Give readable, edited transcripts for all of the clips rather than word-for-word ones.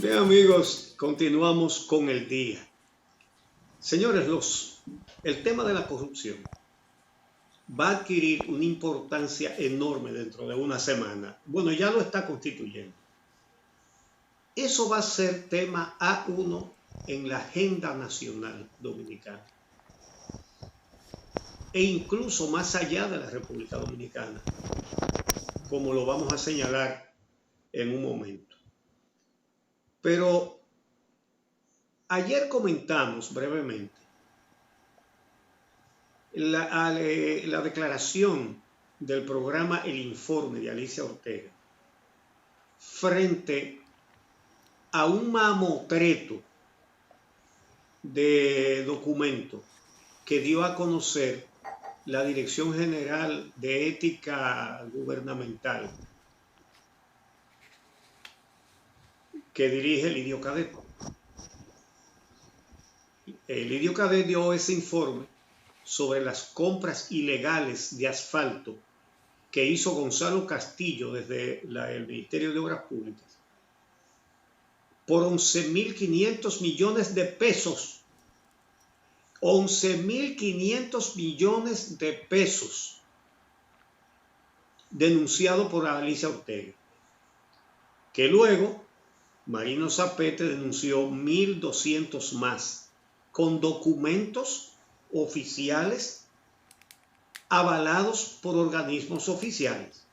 Bien, amigos, continuamos con el día. Señores, el tema de la corrupción va a adquirir una importancia enorme dentro de una semana. Bueno, ya lo está constituyendo. Eso va a ser tema A1 en la agenda nacional dominicana. E incluso más allá de la República Dominicana, como lo vamos a señalar en un momento. Pero ayer comentamos brevemente la declaración del programa El Informe de Alicia Ortega frente a un mamotreto de documento que dio a conocer la Dirección General de Ética Gubernamental que dirige Lidio Cadet. Lidio Cadet dio ese informe sobre las compras ilegales de asfalto que hizo Gonzalo Castillo desde el Ministerio de Obras Públicas por 11.500 millones de pesos. 11.500 millones de pesos denunciado por Alicia Ortega, que luego Marino Zapete denunció 1.200 más con documentos oficiales avalados por organismos oficiales.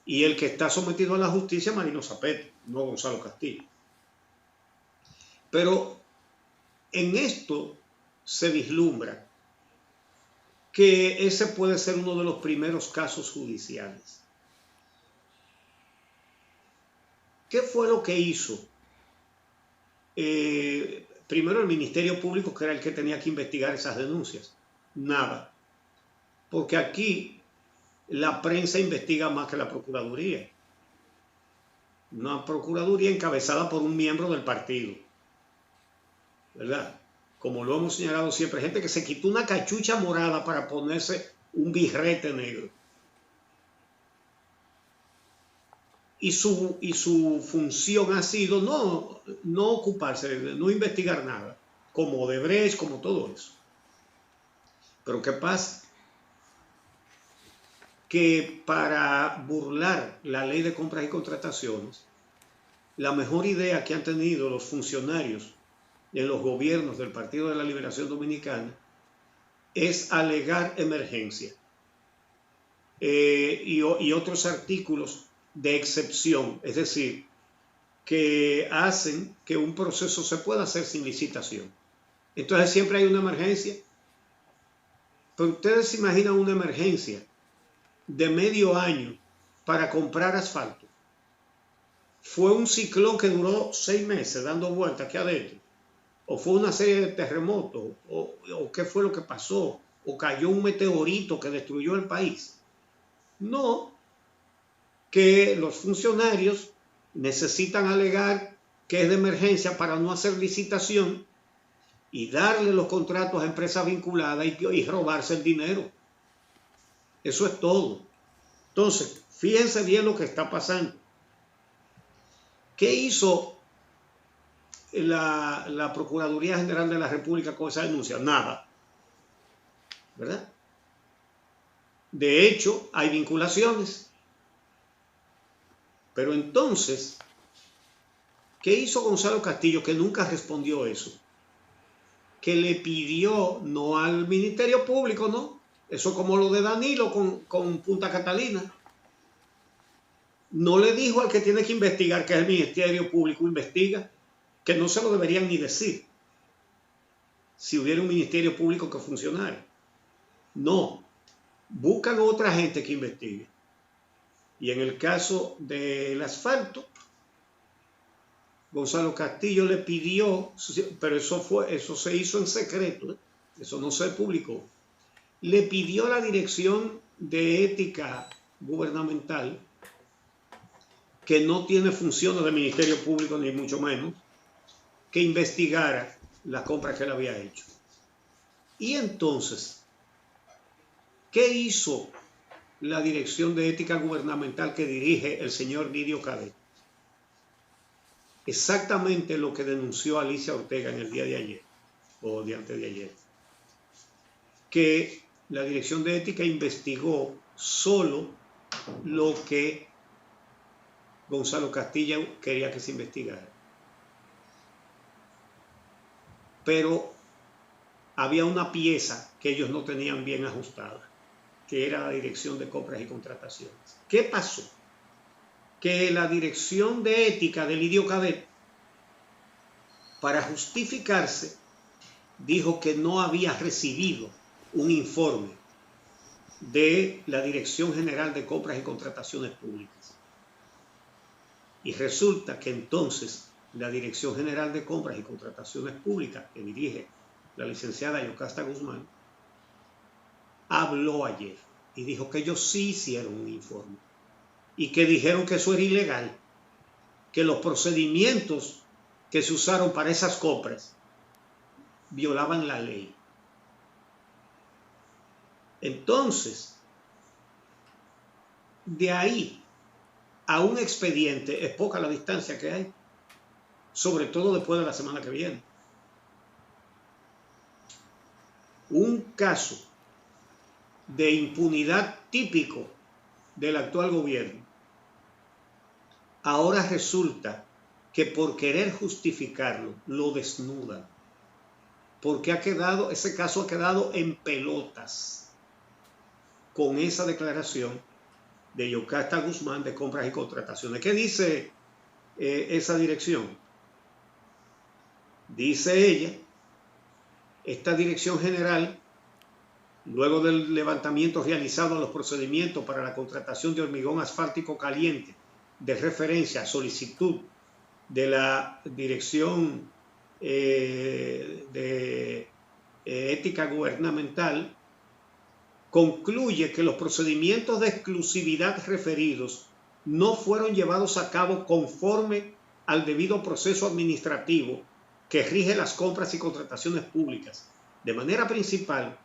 Y el que está sometido a la justicia es Marino Zapete, no Gonzalo Castillo. Pero en esto se vislumbra que ese puede ser uno de los primeros casos judiciales. ¿Qué fue lo que hizo? Primero el Ministerio Público, que era el que tenía que investigar esas denuncias. Nada. Porque aquí la prensa investiga más que la Procuraduría. Una Procuraduría encabezada por un miembro del partido, ¿verdad? Como lo hemos señalado siempre, gente que se quitó una cachucha morada para ponerse un birrete negro. Y su función ha sido no ocuparse, no investigar nada, como Odebrecht, como todo eso. Pero ¿qué pasa? Que para burlar la ley de compras y contrataciones, la mejor idea que han tenido los funcionarios en los gobiernos del Partido de la Liberación Dominicana es alegar emergencia y otros artículos de excepción, es decir, que hacen que un proceso se pueda hacer sin licitación. Entonces siempre hay una emergencia. Pero ustedes se imaginan una emergencia de medio año para comprar asfalto. Fue un ciclón que duró 6 meses dando vueltas aquí adentro. O fue una serie de terremotos, o qué fue lo que pasó, o cayó un meteorito que destruyó el país. No, que los funcionarios necesitan alegar que es de emergencia para no hacer licitación y darle los contratos a empresas vinculadas y robarse el dinero. Eso es todo. Entonces, fíjense bien lo que está pasando. ¿Qué hizo la Procuraduría General de la República con esa denuncia? Nada, ¿verdad? De hecho, hay vinculaciones. Pero entonces, ¿qué hizo Gonzalo Castillo que nunca respondió eso? Que le pidió, no al Ministerio Público, ¿no? Eso como lo de Danilo con Punta Catalina. No le dijo al que tiene que investigar, que es el Ministerio Público, investiga, que no se lo deberían ni decir si hubiera un Ministerio Público que funcionara. No, buscan otra gente que investigue. Y en el caso del asfalto, Gonzalo Castillo le pidió, pero eso se hizo en secreto, ¿eh? Eso no se publicó. Le pidió a la Dirección de Ética Gubernamental, que no tiene funciones de Ministerio Público ni mucho menos, que investigara las compras que él había hecho. Y entonces, ¿qué hizo la Dirección de Ética Gubernamental que dirige el señor Lidio Cadet? exactamente lo que denunció Alicia Ortega en el día de ayer, o de antes de ayer, que la Dirección de Ética investigó solo lo que Gonzalo Castilla quería que se investigara. Pero había una pieza que ellos no tenían bien ajustada, que era la Dirección de Compras y Contrataciones. ¿Qué pasó? Que la Dirección de Ética de Lidio Cadet, para justificarse, dijo que no había recibido un informe de la Dirección General de Compras y Contrataciones Públicas. Y resulta que entonces la Dirección General de Compras y Contrataciones Públicas, que dirige la licenciada Yocasta Guzmán, habló ayer y dijo que ellos sí hicieron un informe y que dijeron que eso era ilegal, que los procedimientos que se usaron para esas compras violaban la ley. Entonces, de ahí a un expediente es poca la distancia que hay, sobre todo después de la semana que viene. Un caso de impunidad típico del actual gobierno. Ahora resulta que por querer justificarlo, lo desnudan. Porque ese caso ha quedado en pelotas con esa declaración de Yocasta Guzmán de Compras y Contrataciones. ¿Qué dice esa dirección? Dice ella, esta dirección general, luego del levantamiento realizado a los procedimientos para la contratación de hormigón asfáltico caliente de referencia a solicitud de la Dirección de Ética Gubernamental, concluye que los procedimientos de exclusividad referidos no fueron llevados a cabo conforme al debido proceso administrativo que rige las compras y contrataciones públicas, de manera principal,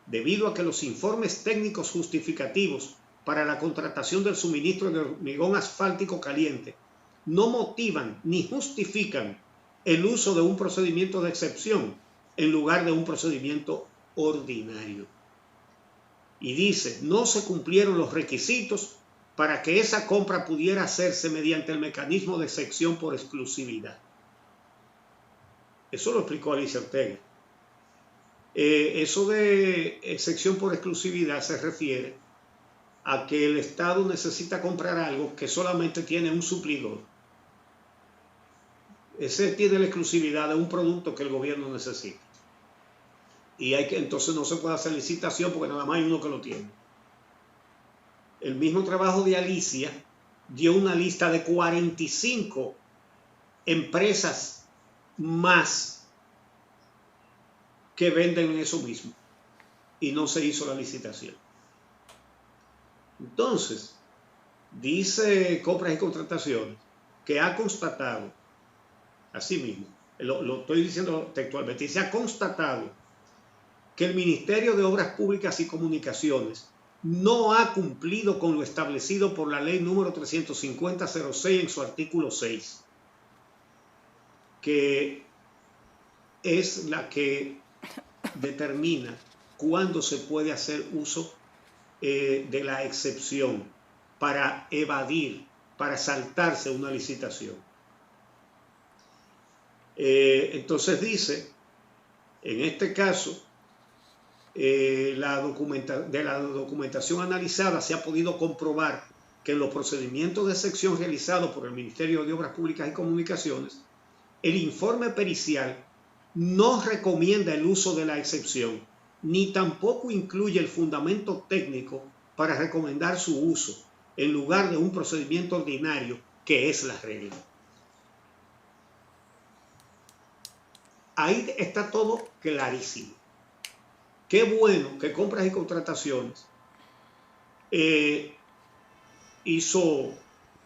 debido a que los informes técnicos justificativos para la contratación del suministro de hormigón asfáltico caliente no motivan ni justifican el uso de un procedimiento de excepción en lugar de un procedimiento ordinario. Y dice, no se cumplieron los requisitos para que esa compra pudiera hacerse mediante el mecanismo de excepción por exclusividad. Eso lo explicó Alicia Ortega. Eso de excepción por exclusividad se refiere a que el Estado necesita comprar algo que solamente tiene un suplidor. Ese tiene la exclusividad de un producto que el gobierno necesita. Y entonces no se puede hacer licitación porque nada más hay uno que lo tiene. El mismo trabajo de Alicia dio una lista de 45 empresas más que venden eso mismo y no se hizo la licitación. Entonces, dice Compras y Contrataciones que ha constatado, así mismo, lo estoy diciendo textualmente, se ha constatado que el Ministerio de Obras Públicas y Comunicaciones no ha cumplido con lo establecido por la ley número 350-06 en su artículo 6, que es la que determina cuándo se puede hacer uso de la excepción para evadir, para saltarse una licitación. Entonces dice, en este caso, de la documentación analizada se ha podido comprobar que en los procedimientos de excepción realizados por el Ministerio de Obras Públicas y Comunicaciones, el informe pericial no recomienda el uso de la excepción, ni tampoco incluye el fundamento técnico para recomendar su uso, en lugar de un procedimiento ordinario, que es la regla. Ahí está todo clarísimo. Qué bueno que Compras y Contrataciones hizo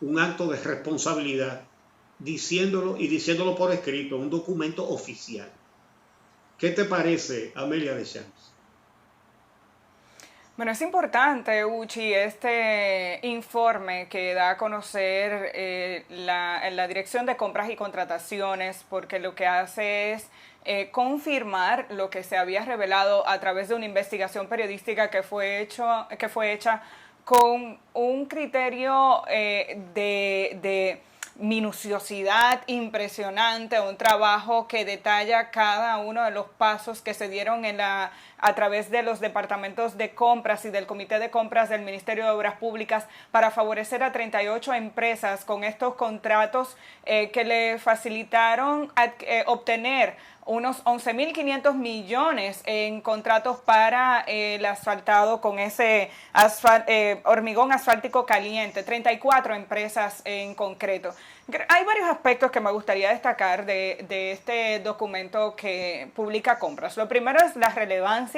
un acto de responsabilidad diciéndolo por escrito, un documento oficial. ¿Qué te parece, Amelia Deschamps? Bueno, es importante, Uchi, este informe que da a conocer la Dirección de Compras y Contrataciones, porque lo que hace es confirmar lo que se había revelado a través de una investigación periodística que fue hecha con un criterio de minuciosidad impresionante, un trabajo que detalla cada uno de los pasos que se dieron a través de los departamentos de compras y del comité de compras del Ministerio de Obras Públicas para favorecer a 38 empresas con estos contratos que le facilitaron obtener unos 11.500 millones en contratos para el asfaltado con ese hormigón asfáltico caliente, 34 empresas en concreto. Hay varios aspectos que me gustaría destacar de este documento que publica Compras. Lo primero es la relevancia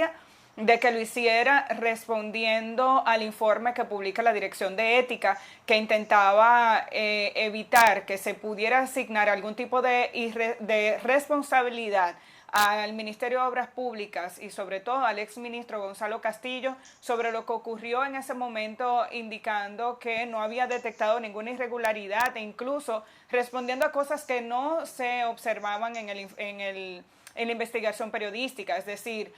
de que lo hiciera respondiendo al informe que publica la Dirección de Ética, que intentaba evitar que se pudiera asignar algún tipo de responsabilidad al Ministerio de Obras Públicas y sobre todo al exministro Gonzalo Castillo sobre lo que ocurrió en ese momento, indicando que no había detectado ninguna irregularidad e incluso respondiendo a cosas que no se observaban en la investigación periodística, es decir,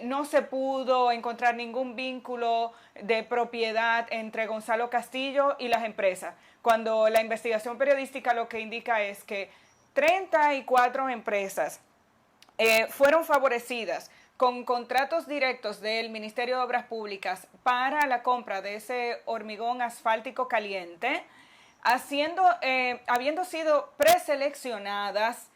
no se pudo encontrar ningún vínculo de propiedad entre Gonzalo Castillo y las empresas, cuando la investigación periodística lo que indica es que 34 empresas fueron favorecidas con contratos directos del Ministerio de Obras Públicas para la compra de ese hormigón asfáltico caliente, habiendo sido preseleccionadas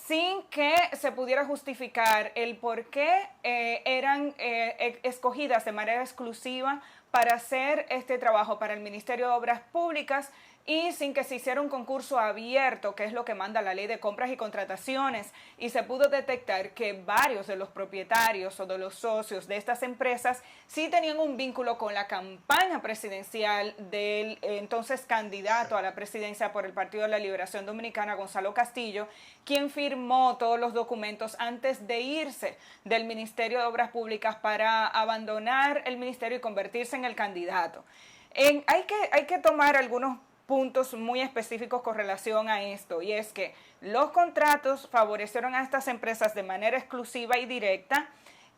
sin que se pudiera justificar el por qué eran escogidas de manera exclusiva para hacer este trabajo para el Ministerio de Obras Públicas y sin que se hiciera un concurso abierto, que es lo que manda la Ley de Compras y Contrataciones, y se pudo detectar que varios de los propietarios o de los socios de estas empresas sí tenían un vínculo con la campaña presidencial del entonces candidato a la presidencia por el Partido de la Liberación Dominicana, Gonzalo Castillo, quien firmó todos los documentos antes de irse del Ministerio de Obras Públicas para abandonar el ministerio y convertirse en el candidato. Hay que tomar algunos puntos muy específicos con relación a esto, y es que los contratos favorecieron a estas empresas de manera exclusiva y directa,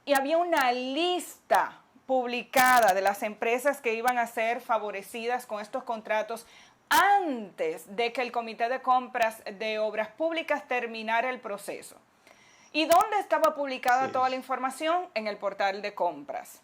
y había una lista publicada de las empresas que iban a ser favorecidas con estos contratos antes de que el Comité de Compras de Obras Públicas terminara el proceso. ¿Y dónde estaba publicada toda la información? En el portal de compras.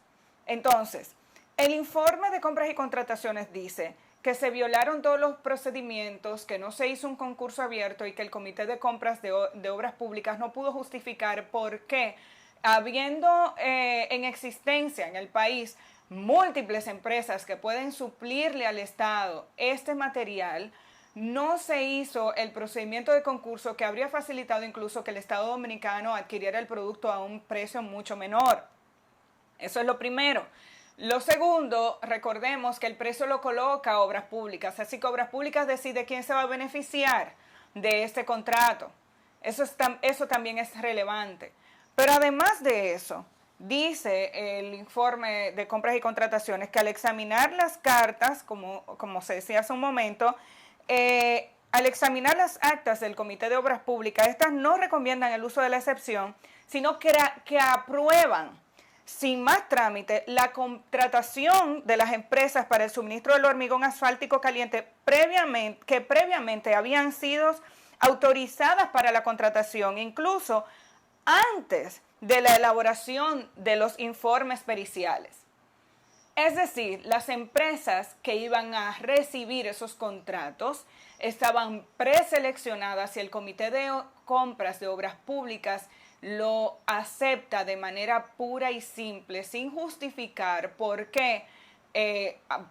Entonces, el informe de compras y contrataciones dice que se violaron todos los procedimientos, que no se hizo un concurso abierto y que el Comité de Compras de Obras Públicas no pudo justificar por qué, habiendo en existencia en el país múltiples empresas que pueden suplirle al Estado este material, no se hizo el procedimiento de concurso que habría facilitado incluso que el Estado dominicano adquiriera el producto a un precio mucho menor. Eso es lo primero. Lo segundo, recordemos que el precio lo coloca Obras Públicas, así que Obras Públicas decide quién se va a beneficiar de este contrato. Eso también es relevante. Pero además de eso, dice el informe de compras y contrataciones que al examinar las cartas, como se decía hace un momento, al examinar las actas del Comité de Obras Públicas, estas no recomiendan el uso de la excepción, sino que aprueban sin más trámite la contratación de las empresas para el suministro del hormigón asfáltico caliente que previamente habían sido autorizadas para la contratación, incluso antes de la elaboración de los informes periciales. Es decir, las empresas que iban a recibir esos contratos estaban preseleccionadas y el Comité de Compras de Obras Públicas lo acepta de manera pura y simple, sin justificar por qué,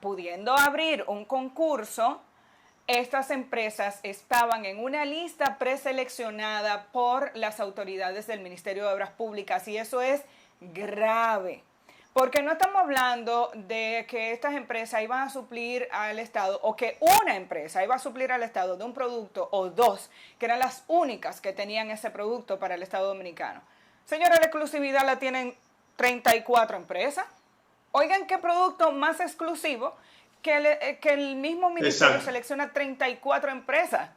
pudiendo abrir un concurso, estas empresas estaban en una lista preseleccionada por las autoridades del Ministerio de Obras Públicas, y eso es grave. Porque no estamos hablando de que estas empresas iban a suplir al Estado o que una empresa iba a suplir al Estado de un producto o dos, que eran las únicas que tenían ese producto para el Estado dominicano. Señora, la exclusividad la tienen 34 empresas. Oigan qué producto más exclusivo que el mismo ministerio Exacto. selecciona 34 empresas.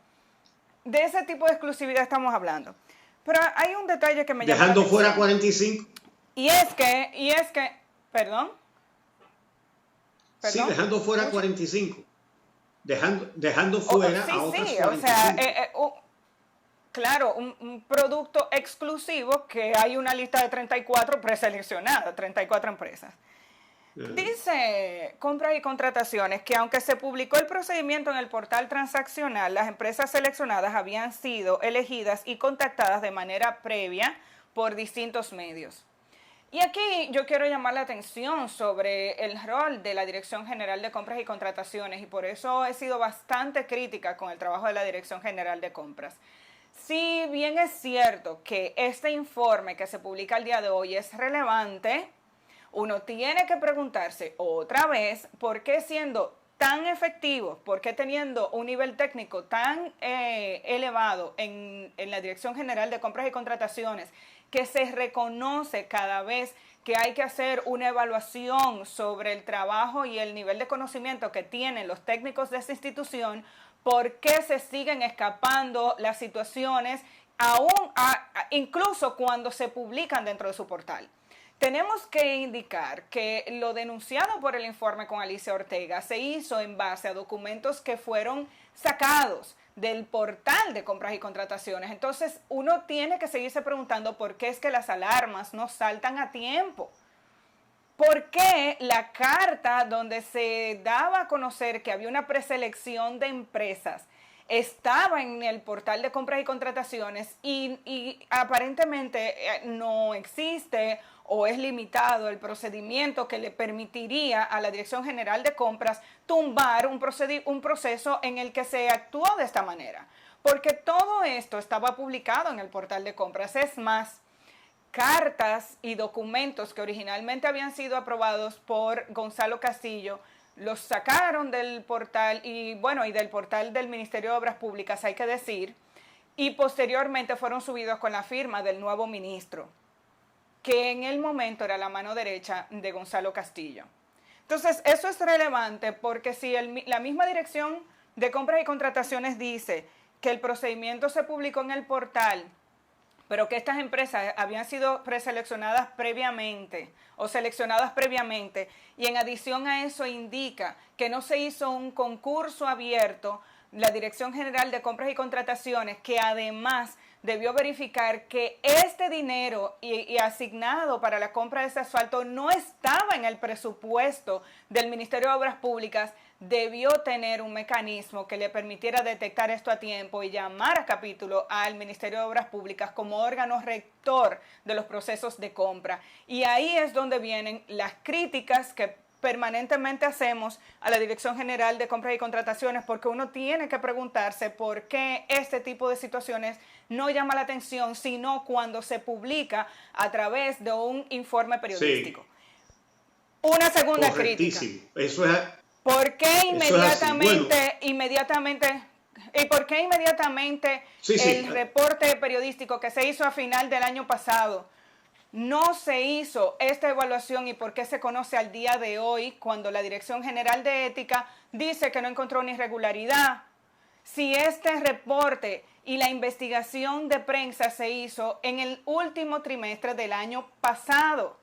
De ese tipo de exclusividad estamos hablando. Pero hay un detalle que me llama la Dejando fuera atención. 45. Perdón, Sí, perdón, dejando fuera escucha. 45. Dejando fuera Sí, a otras sí, o sea, 45. claro, un producto exclusivo que hay una lista de 34 preseleccionadas, 34 empresas. Dice Compras y Contrataciones que aunque se publicó el procedimiento en el portal transaccional, las empresas seleccionadas habían sido elegidas y contactadas de manera previa por distintos medios. Y aquí yo quiero llamar la atención sobre el rol de la Dirección General de Compras y Contrataciones y por eso he sido bastante crítica con el trabajo de la Dirección General de Compras. Si bien es cierto que este informe que se publica el día de hoy es relevante, uno tiene que preguntarse otra vez por qué siendo tan efectivos, por qué teniendo un nivel técnico tan elevado en la Dirección General de Compras y Contrataciones, que se reconoce cada vez que hay que hacer una evaluación sobre el trabajo y el nivel de conocimiento que tienen los técnicos de esa institución, por qué se siguen escapando las situaciones, incluso cuando se publican dentro de su portal. Tenemos que indicar que lo denunciado por el informe con Alicia Ortega se hizo en base a documentos que fueron sacados del portal de compras y contrataciones. Entonces, uno tiene que seguirse preguntando por qué es que las alarmas no saltan a tiempo. ¿Por qué la carta donde se daba a conocer que había una preselección de empresas estaba en el portal de compras y contrataciones y aparentemente no existe o es limitado el procedimiento que le permitiría a la Dirección General de Compras tumbar un proceso en el que se actuó de esta manera? Porque todo esto estaba publicado en el portal de compras. Es más, cartas y documentos que originalmente habían sido aprobados por Gonzalo Castillo los sacaron del portal y del portal del Ministerio de Obras Públicas, hay que decir, y posteriormente fueron subidos con la firma del nuevo ministro, que en el momento era la mano derecha de Gonzalo Castillo. Entonces, eso es relevante porque si la misma Dirección de Compras y Contrataciones dice que el procedimiento se publicó en el portal, pero que estas empresas habían sido preseleccionadas previamente o seleccionadas previamente, y en adición a eso indica que no se hizo un concurso abierto, la Dirección General de Compras y Contrataciones, que además debió verificar que este dinero y asignado para la compra de ese asfalto no estaba en el presupuesto del Ministerio de Obras Públicas, debió tener un mecanismo que le permitiera detectar esto a tiempo y llamar a capítulo al Ministerio de Obras Públicas como órgano rector de los procesos de compra. Y ahí es donde vienen las críticas que permanentemente hacemos a la Dirección General de Compras y Contrataciones, porque uno tiene que preguntarse por qué este tipo de situaciones no llama la atención, sino cuando se publica a través de un informe periodístico. Sí, Una segunda crítica. correctísimo. ¿Por qué Eso es así. Bueno, inmediatamente sí, sí. el reporte periodístico que se hizo a final del año pasado no se hizo esta evaluación y por qué se conoce al día de hoy cuando la Dirección General de Ética dice que no encontró una irregularidad? Si este reporte y la investigación de prensa se hizo en el último trimestre del año pasado,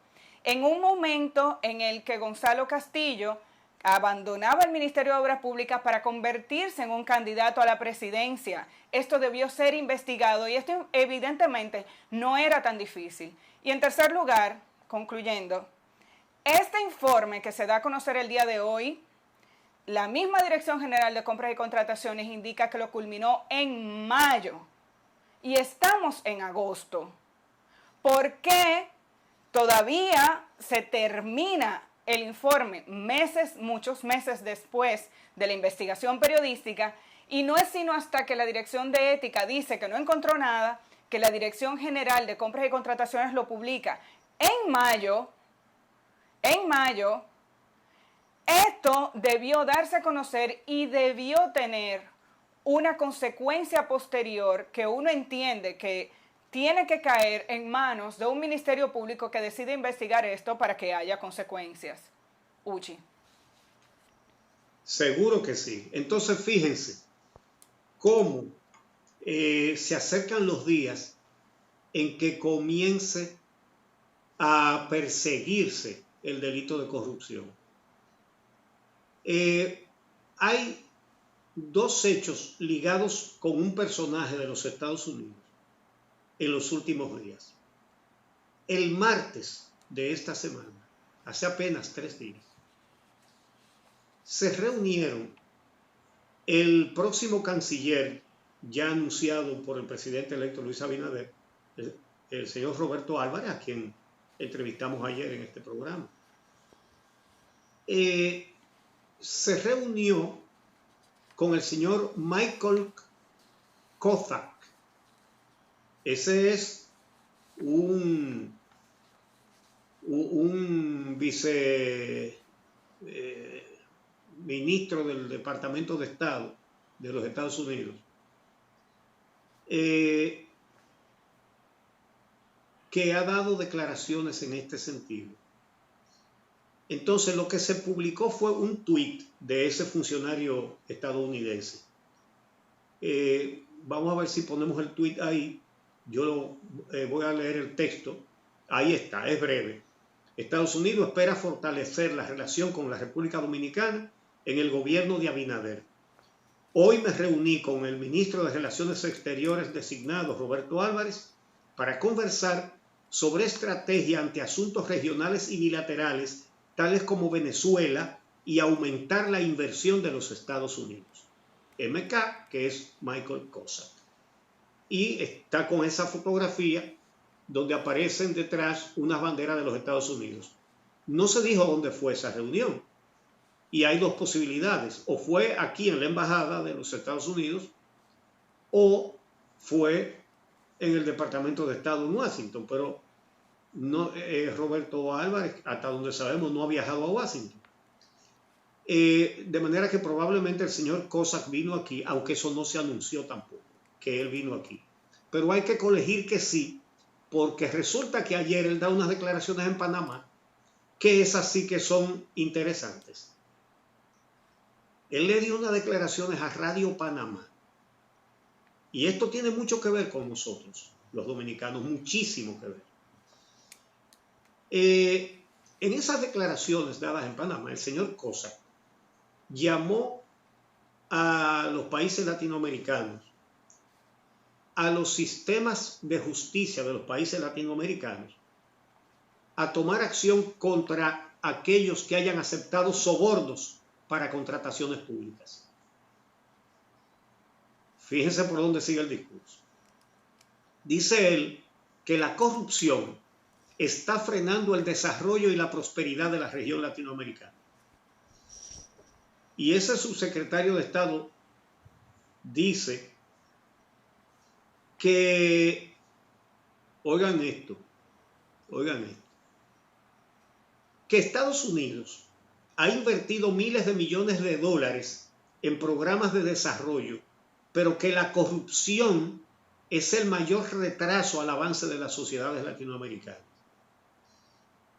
en un momento en el que Gonzalo Castillo abandonaba el Ministerio de Obras Públicas para convertirse en un candidato a la presidencia. Esto debió ser investigado y esto evidentemente no era tan difícil. Y en tercer lugar, concluyendo, este informe que se da a conocer el día de hoy, la misma Dirección General de Compras y Contrataciones indica que lo culminó en mayo y estamos en agosto. ¿Por qué todavía se termina el informe muchos meses después de la investigación periodística? Y no es sino hasta que la Dirección de Ética dice que no encontró nada, que la Dirección General de Compras y Contrataciones lo publica en mayo. Esto debió darse a conocer y debió tener una consecuencia posterior que uno entiende que tiene que caer en manos de un ministerio público que decide investigar esto para que haya consecuencias. Uchi. Seguro que sí. Entonces fíjense cómo se acercan los días en que comience a perseguirse el delito de corrupción. Hay dos hechos ligados con un personaje de los Estados Unidos en los últimos días. El martes de esta semana, hace apenas 3 días, se reunieron el próximo canciller, ya anunciado por el presidente electo Luis Abinader, el señor Roberto Álvarez, a quien entrevistamos ayer en este programa. Se reunió con el señor Michael Kozak. Ese es un viceministro del Departamento de Estado de los Estados Unidos, que ha dado declaraciones en este sentido. Entonces lo que se publicó fue un tuit de ese funcionario estadounidense. Vamos a ver si ponemos el tuit ahí. Yo voy a leer el texto. Ahí está, es breve. Estados Unidos espera fortalecer la relación con la República Dominicana en el gobierno de Abinader. Hoy me reuní con el ministro de Relaciones Exteriores designado, Roberto Álvarez, para conversar sobre estrategia ante asuntos regionales y bilaterales, tales como Venezuela, y aumentar la inversión de los Estados Unidos. MK, que es Michael Kozak. Y está con esa fotografía donde aparecen detrás unas banderas de los Estados Unidos. No se dijo dónde fue esa reunión. Y hay dos posibilidades. O fue aquí en la Embajada de los Estados Unidos o fue en el Departamento de Estado en Washington. Pero no, Roberto Álvarez, hasta donde sabemos, no ha viajado a Washington. De manera que probablemente el señor Kozak vino aquí, aunque eso no se anunció tampoco, que él vino aquí. Pero hay que colegir que sí, porque resulta que ayer él da unas declaraciones en Panamá que esas sí que son interesantes. Él le dio unas declaraciones a Radio Panamá. Y esto tiene mucho que ver con nosotros, los dominicanos, muchísimo que ver. En esas declaraciones dadas en Panamá, el señor Kozak llamó a los países latinoamericanos, a los sistemas de justicia de los países latinoamericanos, a tomar acción contra aquellos que hayan aceptado sobornos para contrataciones públicas. Fíjense por dónde sigue el discurso. Dice él que la corrupción está frenando el desarrollo y la prosperidad de la región latinoamericana. Y ese subsecretario de Estado dice que, oigan esto, que Estados Unidos ha invertido miles de millones de dólares en programas de desarrollo, pero que la corrupción es el mayor retraso al avance de las sociedades latinoamericanas.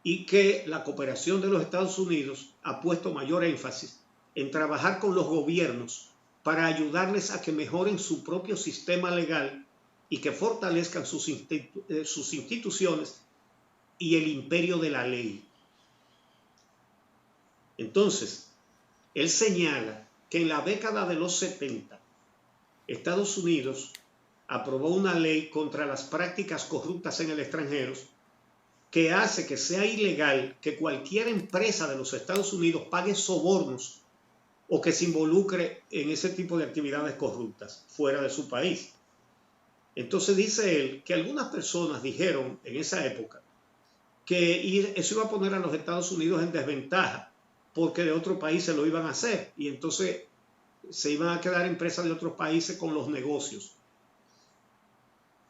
Y que la cooperación de los Estados Unidos ha puesto mayor énfasis en trabajar con los gobiernos para ayudarles a que mejoren su propio sistema legal y que fortalezcan sus instituciones y el imperio de la ley. Entonces, él señala que en la década de los 70, Estados Unidos aprobó una ley contra las prácticas corruptas en el extranjero que hace que sea ilegal que cualquier empresa de los Estados Unidos pague sobornos o que se involucre en ese tipo de actividades corruptas fuera de su país. Entonces dice él que algunas personas dijeron en esa época que eso iba a poner a los Estados Unidos en desventaja porque de otros países lo iban a hacer y entonces se iban a quedar empresas de otros países con los negocios.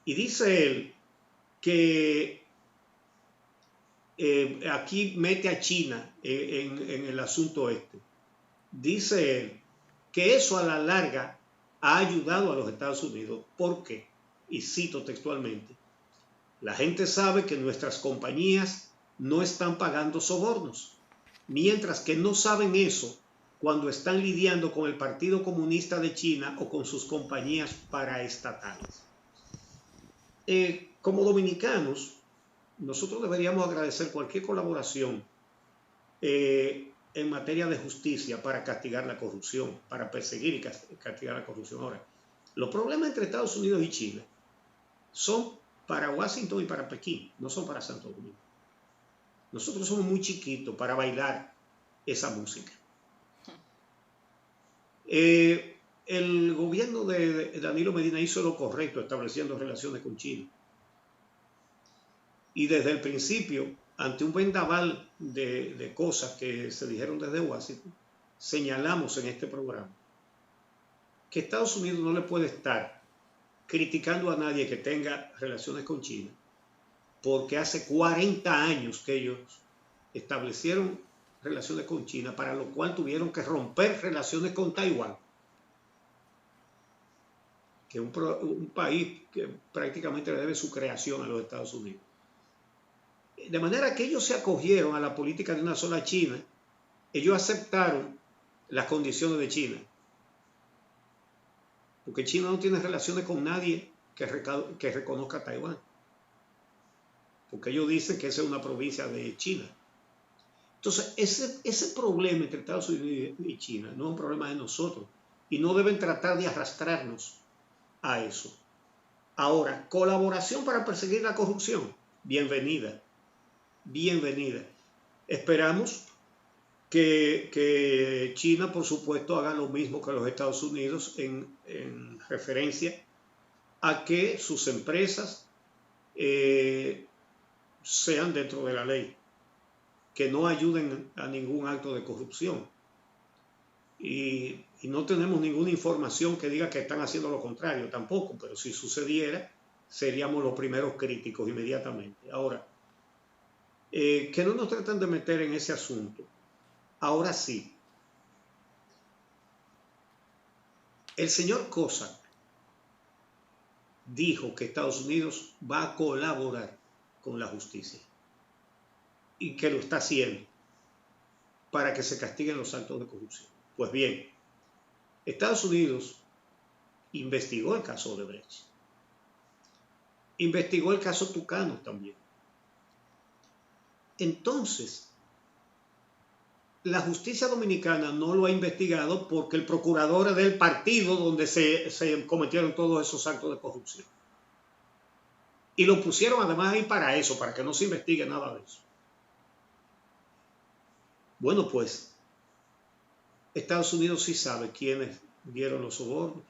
Y dice él que aquí mete a China en el asunto este. Dice él que eso a la larga ha ayudado a los Estados Unidos. ¿Por qué? Y cito textualmente: la gente sabe que nuestras compañías no están pagando sobornos. mientras que no saben eso cuando están lidiando con el Partido Comunista de China o con sus compañías paraestatales. Como dominicanos, nosotros deberíamos agradecer cualquier colaboración en materia de justicia para castigar la corrupción, para perseguir y castigar la corrupción. Ahora, los problemas entre Estados Unidos y China son para Washington y para Pekín, no son para Santo Domingo. Nosotros somos muy chiquitos para bailar esa música. El gobierno de Danilo Medina hizo lo correcto estableciendo relaciones con China. Y desde el principio, ante un vendaval de cosas que se dijeron desde Washington, señalamos en este programa que Estados Unidos no le puede estar criticando a nadie que tenga relaciones con China, porque hace 40 años que ellos establecieron relaciones con China, para lo cual tuvieron que romper relaciones con Taiwán, que es un país que prácticamente le debe su creación a los Estados Unidos. De manera que ellos se acogieron a la política de una sola China, ellos aceptaron las condiciones de China, porque China no tiene relaciones con nadie que reconozca a Taiwán, porque ellos dicen que esa es una provincia de China. Entonces, ese problema entre Estados Unidos y China no es un problema de nosotros y no deben tratar de arrastrarnos a eso. Ahora, colaboración para perseguir la corrupción, bienvenida, bienvenida. Esperamos que China, por supuesto, haga lo mismo que los Estados Unidos en referencia a que sus empresas sean dentro de la ley, que no ayuden a ningún acto de corrupción. Y no tenemos ninguna información que diga que están haciendo lo contrario tampoco, pero si sucediera, seríamos los primeros críticos inmediatamente. Ahora, que no nos tratan de meter en ese asunto. Ahora sí, el señor Cossack dijo que Estados Unidos va a colaborar con la justicia y que lo está haciendo para que se castiguen los actos de corrupción. Pues bien, Estados Unidos investigó el caso de Odebrecht, investigó el caso Tucano también. Entonces, la justicia dominicana no lo ha investigado porque el procurador es del partido donde se cometieron todos esos actos de corrupción. Y lo pusieron además ahí para eso, para que no se investigue nada de eso. Bueno, pues, Estados Unidos sí sabe quiénes dieron los sobornos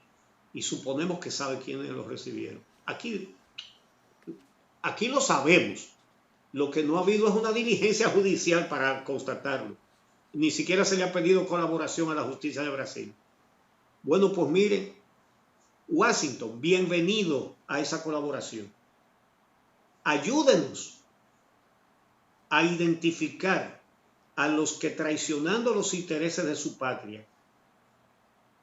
y suponemos que sabe quiénes los recibieron. Aquí lo sabemos. Lo que no ha habido es una diligencia judicial para constatarlo. Ni siquiera se le ha pedido colaboración a la justicia de Brasil. Bueno, pues miren, Washington, bienvenido a esa colaboración. Ayúdenos a identificar a los que, traicionando los intereses de su patria,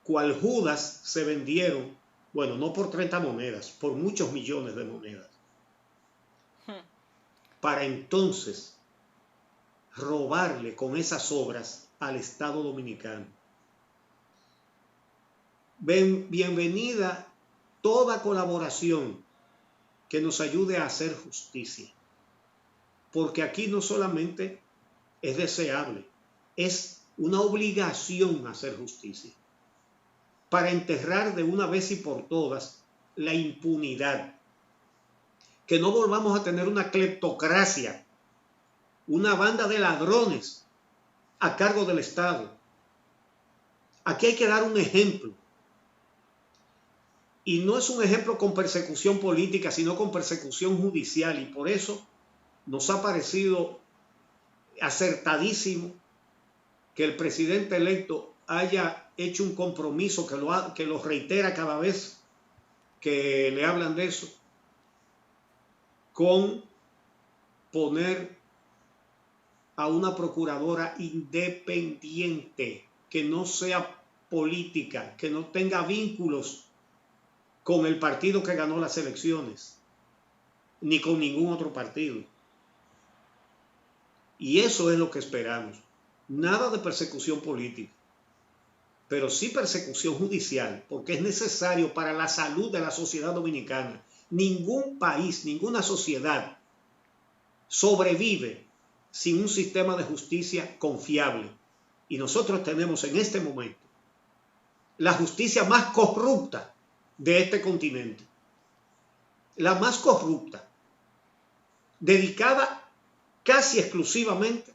cual Judas, se vendieron, bueno, no por 30 monedas, por muchos millones de monedas, para entonces robarle con esas obras al Estado dominicano. Bienvenida toda colaboración que nos ayude a hacer justicia, porque aquí no solamente es deseable, es una obligación hacer justicia, para enterrar de una vez y por todas la impunidad, que no volvamos a tener una cleptocracia, una banda de ladrones a cargo del Estado. Aquí hay que dar un ejemplo. Y no es un ejemplo con persecución política, sino con persecución judicial. Y por eso nos ha parecido acertadísimo que el presidente electo haya hecho un compromiso que lo reitera cada vez que le hablan de eso, con poner a una procuradora independiente, que no sea política, que no tenga vínculos con el partido que ganó las elecciones, ni con ningún otro partido. Y eso es lo que esperamos. Nada de persecución política, pero sí persecución judicial, porque es necesario para la salud de la sociedad dominicana. Ningún país, ninguna sociedad sobrevive sin un sistema de justicia confiable. Y nosotros tenemos en este momento la justicia más corrupta de este continente. La más corrupta, dedicada casi exclusivamente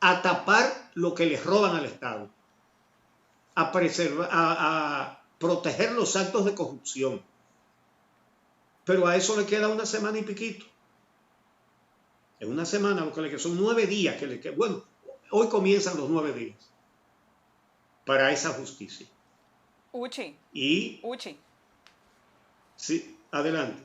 a tapar lo que les roban al Estado, a proteger los actos de corrupción. Pero a eso le queda una semana y piquito. En una semana lo que le queda son 9 días que le queda. Bueno, hoy comienzan los 9 días para esa justicia. Uchi. Sí, adelante.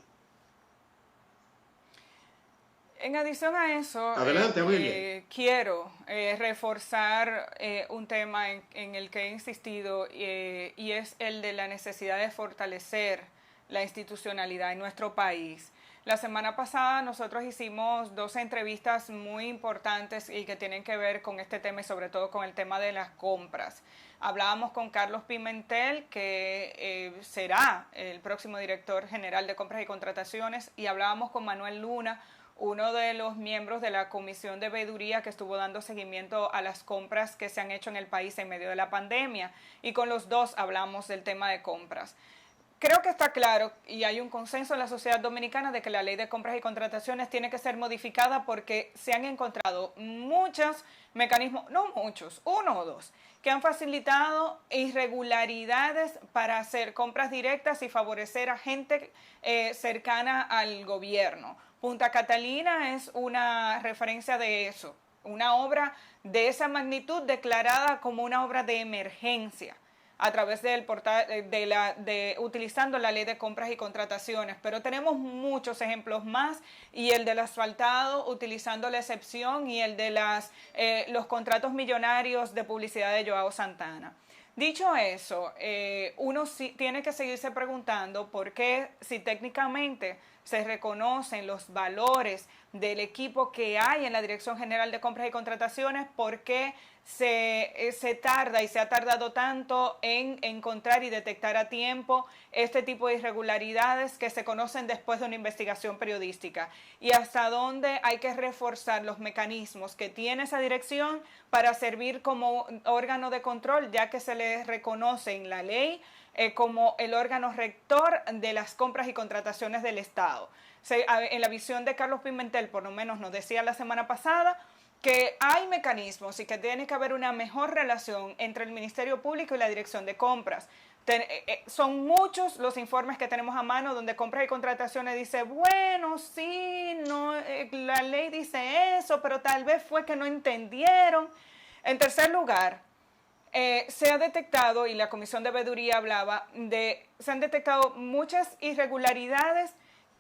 En adición a eso, Adelante, quiero reforzar un tema en el que he insistido y es el de la necesidad de fortalecer la institucionalidad en nuestro país. La semana pasada nosotros hicimos 2 entrevistas muy importantes y que tienen que ver con este tema y sobre todo con el tema de las compras. Hablábamos con Carlos Pimentel, que será el próximo director general de compras y contrataciones, y hablábamos con Manuel Luna, uno de los miembros de la Comisión de Veeduría que estuvo dando seguimiento a las compras que se han hecho en el país en medio de la pandemia, y con los dos hablamos del tema de compras. Creo que está claro y hay un consenso en la sociedad dominicana de que la ley de compras y contrataciones tiene que ser modificada porque se han encontrado muchos mecanismos, no muchos, 1 o 2, que han facilitado irregularidades para hacer compras directas y favorecer a gente cercana al gobierno. Punta Catalina es una referencia de eso, una obra de esa magnitud declarada como una obra de emergencia a través del portal utilizando la ley de compras y contrataciones, pero tenemos muchos ejemplos más, y el del asfaltado utilizando la excepción y el de los contratos millonarios de publicidad de Joao Santana. Dicho eso, uno sí tiene que seguirse preguntando por qué, si técnicamente se reconocen los valores del equipo que hay en la Dirección General de Compras y Contrataciones, por qué se tarda y se ha tardado tanto en encontrar y detectar a tiempo este tipo de irregularidades que se conocen después de una investigación periodística, y hasta dónde hay que reforzar los mecanismos que tiene esa dirección para servir como órgano de control, ya que se le reconoce en la ley como el órgano rector de las compras y contrataciones del Estado. En la visión de Carlos Pimentel, por lo menos nos decía la semana pasada, que hay mecanismos y que tiene que haber una mejor relación entre el Ministerio Público y la Dirección de Compras. Son muchos los informes que tenemos a mano donde compras y contrataciones dice, bueno, sí, no, la ley dice eso, pero tal vez fue que no entendieron. En tercer lugar, se ha detectado, y la Comisión de Veeduría hablaba, se han detectado muchas irregularidades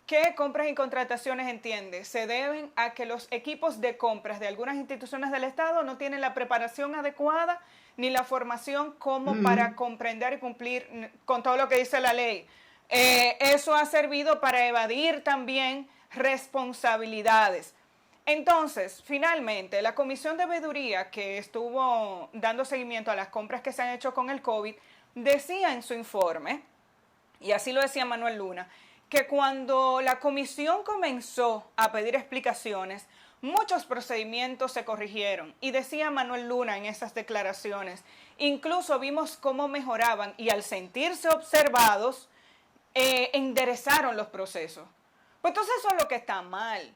que compras y contrataciones entiende se deben a que los equipos de compras de algunas instituciones del Estado no tienen la preparación adecuada ni la formación como para comprender y cumplir con todo lo que dice la ley. Eso ha servido para evadir también responsabilidades. Entonces, finalmente, la Comisión de Veeduría, que estuvo dando seguimiento a las compras que se han hecho con el COVID, decía en su informe, y así lo decía Manuel Luna, que cuando la comisión comenzó a pedir explicaciones, muchos procedimientos se corrigieron. Y decía Manuel Luna en esas declaraciones, incluso vimos cómo mejoraban y al sentirse observados, enderezaron los procesos. Pues entonces eso es lo que está mal.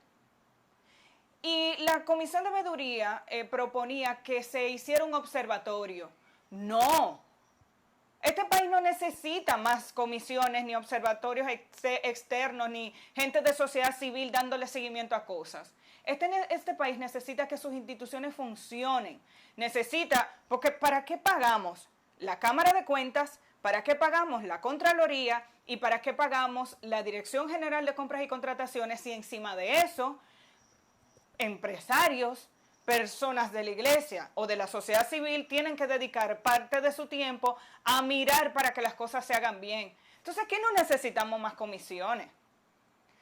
Y la Comisión de Veeduría proponía que se hiciera un observatorio. No. Este país no necesita más comisiones, ni observatorios externos, ni gente de sociedad civil dándole seguimiento a cosas. Este país necesita que sus instituciones funcionen. Porque ¿para qué pagamos la Cámara de Cuentas? ¿Para qué pagamos la Contraloría? ¿Y para qué pagamos la Dirección General de Compras y Contrataciones? Y encima de eso, empresarios, personas de la iglesia o de la sociedad civil tienen que dedicar parte de su tiempo a mirar para que las cosas se hagan bien. Entonces aquí no necesitamos más comisiones.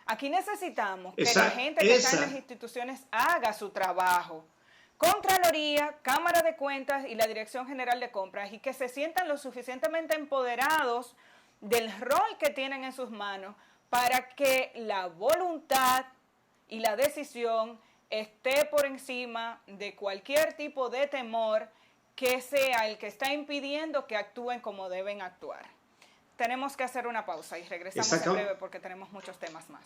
Aquí necesitamos que la gente que está en las instituciones haga su trabajo Contraloría, Cámara de Cuentas y la Dirección General de Compras, y que se sientan lo suficientemente empoderados del rol que tienen en sus manos para que la voluntad y la decisión esté por encima de cualquier tipo de temor que sea el que está impidiendo que actúen como deben actuar. Tenemos que hacer una pausa y regresamos en breve porque tenemos muchos temas más.